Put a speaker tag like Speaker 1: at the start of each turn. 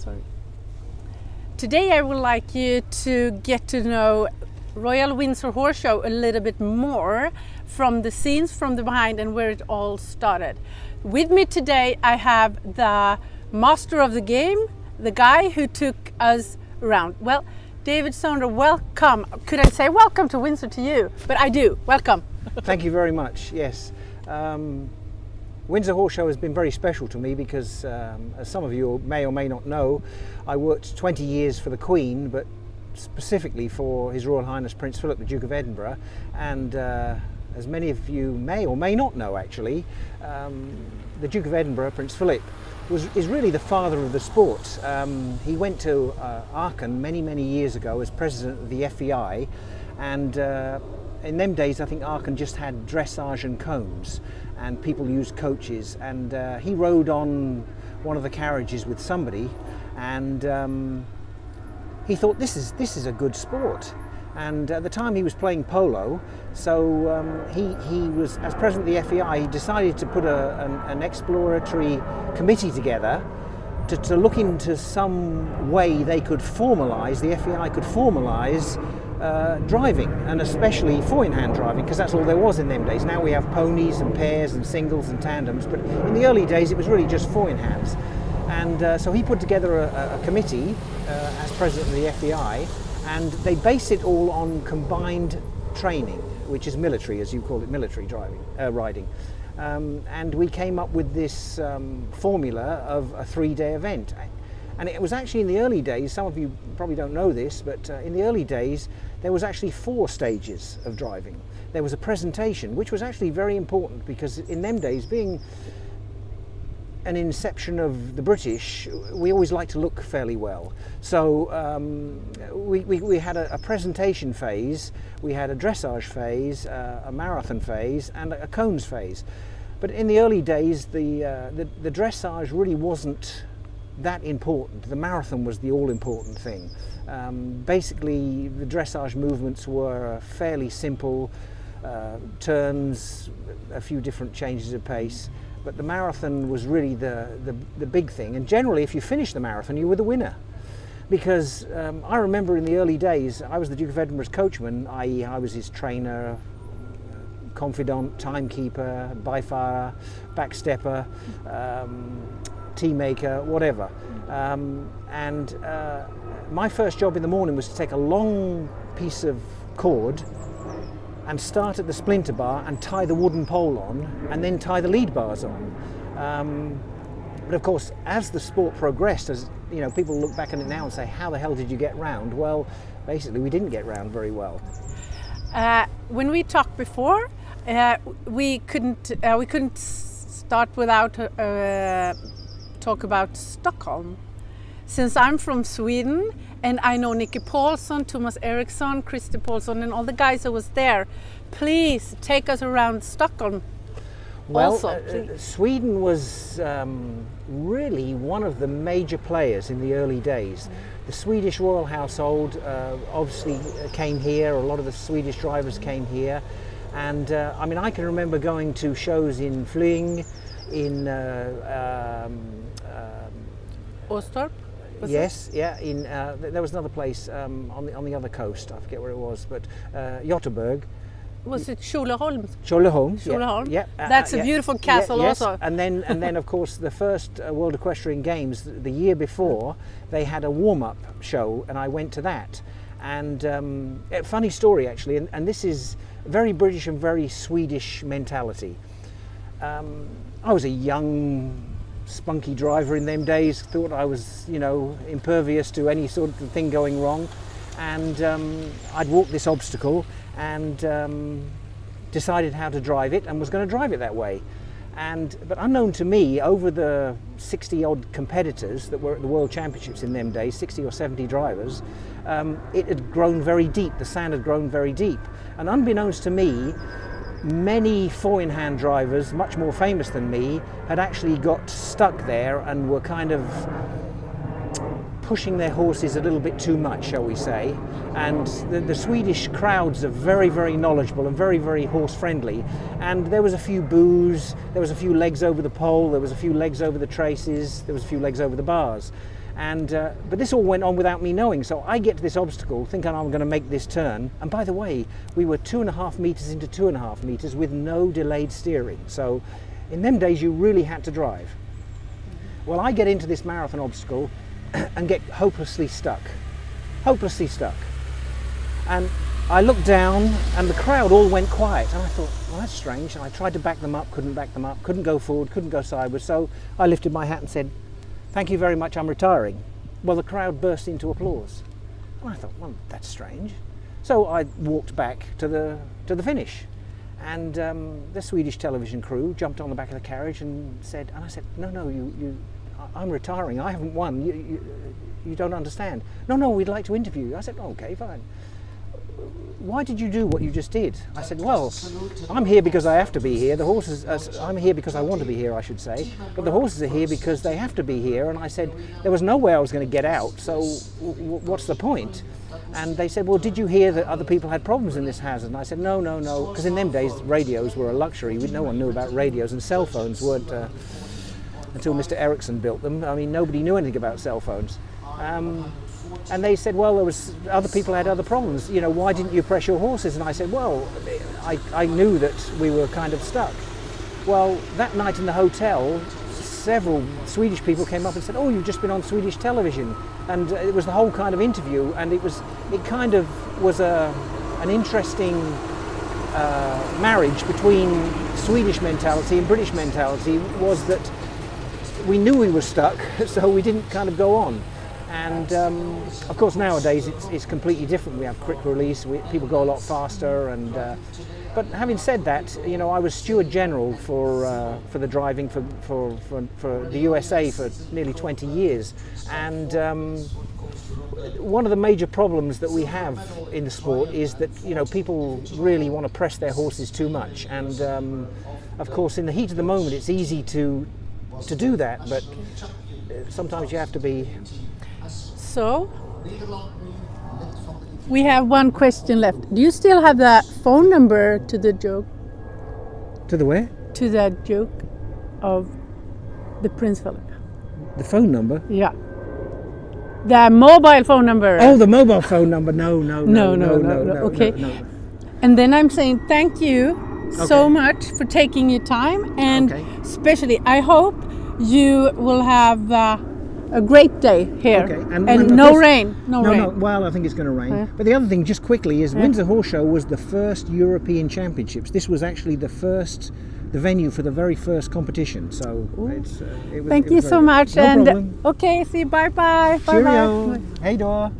Speaker 1: episode.
Speaker 2: Today I would like you to get to know Royal Windsor Horse Show a little bit more from the scenes, from the behind, and where it all started. With me today I have the master of the game, the guy who took us around. Well, David Saunder, welcome. Could I say welcome to Windsor to you? But I do. Welcome.
Speaker 1: Thank you very much. Yes. Windsor Horse Show has been very special to me because, as some of you may or may not know, I worked 20 years for the Queen, but specifically for His Royal Highness Prince Philip, the Duke of Edinburgh. And as many of you may or may not know, actually, the Duke of Edinburgh, Prince Philip, is really the father of the sport. He went to Aachen many years ago as president of the FEI, and in them days I think Aachen just had dressage and cones, and people used coaches, and he rode on one of the carriages with somebody, and he thought this is a good sport. And at the time he was playing polo, so he was, as president of the FEI, he decided to put an exploratory committee together to look into some way they could formalise, the FEI could formalise driving, and especially four-in-hand driving, because that's all there was in them days. Now we have ponies and pairs and singles and tandems, but in the early days it was really just four-in-hands. And so he put together a committee as president of the FEI, and they base it all on combined training, which is military, as you call it, military riding. And we came up with this formula of a 3-day event. And it was actually in the early days, some of you probably don't know this, but in the early days there was actually 4 stages of driving. There was a presentation, which was actually very important, because in them days, being an inception of the British, we always like to look fairly well. So we had a presentation phase, we had a dressage phase, a marathon phase, and a cones phase. But in the early days, the dressage really wasn't that important. The marathon was the all-important thing. Basically, the dressage movements were fairly simple, turns, a few different changes of pace. But the marathon was really the big thing, and generally if you finished the marathon you were the winner, because I remember in the early days I was the Duke of Edinburgh's coachman, i.e. I was his trainer, confidant, timekeeper, byfarer, backstepper, tea maker, whatever, and my first job in the morning was to take a long piece of cord and start at the splinter bar and tie the wooden pole on, and then tie the lead bars on. But of course, as the sport progressed, as you know, people look back on it now and say, how the hell did you get round? Well, basically we didn't get round very well.
Speaker 2: When we talked before, we couldn't start without talk about Stockholm. Since I'm from Sweden, and I know Nicky Paulson, Thomas Eriksson, Christy Paulson, and all the guys that was there, please take us around Stockholm.
Speaker 1: Well,
Speaker 2: also,
Speaker 1: Sweden was really one of the major players in the early days. The Swedish royal household obviously came here, a lot of the Swedish drivers came here, and I mean, I can remember going to shows in Flying, in
Speaker 2: Åstorp?
Speaker 1: Yes, yeah. In there was another place on the other coast. I forget where it was, but Göteborg.
Speaker 2: Was it Tjolöholm?
Speaker 1: Tjolöholm.
Speaker 2: Yeah. That's a beautiful castle,
Speaker 1: yes.
Speaker 2: also.
Speaker 1: And then of course the first World Equestrian Games the year before, they had a warm-up show, and I went to that. And a funny story actually, and this is very British and very Swedish mentality. I was a young, spunky driver in them days, thought I was, you know, impervious to any sort of thing going wrong, and I'd walked this obstacle and decided how to drive it, and was going to drive it that way. But unknown to me, over the 60 odd competitors that were at the World Championships in them days, 60 or 70 drivers, it had grown very deep, the sand had grown very deep, and unbeknownst to me, many four-in-hand drivers, much more famous than me, had actually got stuck there and were kind of pushing their horses a little bit too much, shall we say. And the Swedish crowds are very, very knowledgeable and very, very horse-friendly. And there was a few boos, there was a few legs over the pole, there was a few legs over the traces, there was a few legs over the bars. And but this all went on without me knowing. So I get to this obstacle thinking I'm going to make this turn, and by the way, we were 2.5 meters into 2.5 meters with no delayed steering. So in them days you really had to drive. Well, I get into this marathon obstacle and get hopelessly stuck. And I looked down and the crowd all went quiet, and I thought, well, that's strange. And I tried to back them up, couldn't go forward, couldn't go sideways. So I lifted my hat and said, "Thank you very much, I'm retiring." Well, the crowd burst into applause. And I thought, well, that's strange. So I walked back to the finish. And the Swedish television crew jumped on the back of the carriage and said, and I said, no, I'm retiring, I haven't won, you don't understand. No, we'd like to interview you. I said, okay, fine. Why did you do what you just did? I said, well, I'm here because I have to be here. The horses, I'm here because I want to be here, I should say. But the horses are here because they have to be here. And I said, there was no way I was going to get out, so what's the point? And they said, well, did you hear that other people had problems in this hazard? And I said, no, because in them days radios were a luxury. No one knew about radios, and cell phones weren't until Mr. Ericsson built them. I mean, nobody knew anything about cell phones. And they said, well, other people had other problems. You know, why didn't you press your horses? And I said, well, I knew that we were kind of stuck. Well, that night in the hotel, several Swedish people came up and said, oh, you've just been on Swedish television. And it was the whole kind of interview, and it kind of was an interesting marriage between Swedish mentality and British mentality, was that we knew we were stuck, so we didn't kind of go on. And of course nowadays it's completely different. We have quick release, people go a lot faster, and but having said that, you know, I was Steward General for the driving for the USA for nearly 20 years, and one of the major problems that we have in the sport is that, you know, people really want to press their horses too much, and of course in the heat of the moment it's easy to do that, but sometimes you have to be.
Speaker 2: So, we have one question left. Do you still have the phone number to the joke?
Speaker 1: To the where?
Speaker 2: To that joke of the Prince Philip.
Speaker 1: The phone number?
Speaker 2: Yeah. The mobile phone number.
Speaker 1: Oh, the mobile phone number. No.
Speaker 2: Okay.
Speaker 1: No.
Speaker 2: And then I'm saying thank you so much for taking your time, and especially I hope you will have a great day here, and no rain. No rain.
Speaker 1: Well, I think it's going to rain. But the other thing, just quickly, is Windsor Horse Show was the first European Championships. This was actually the venue for the very first competition. So it was.
Speaker 2: Thank you so much.
Speaker 1: No problem.
Speaker 2: Okay, see you. Bye.
Speaker 1: Cheerio. Hey, door.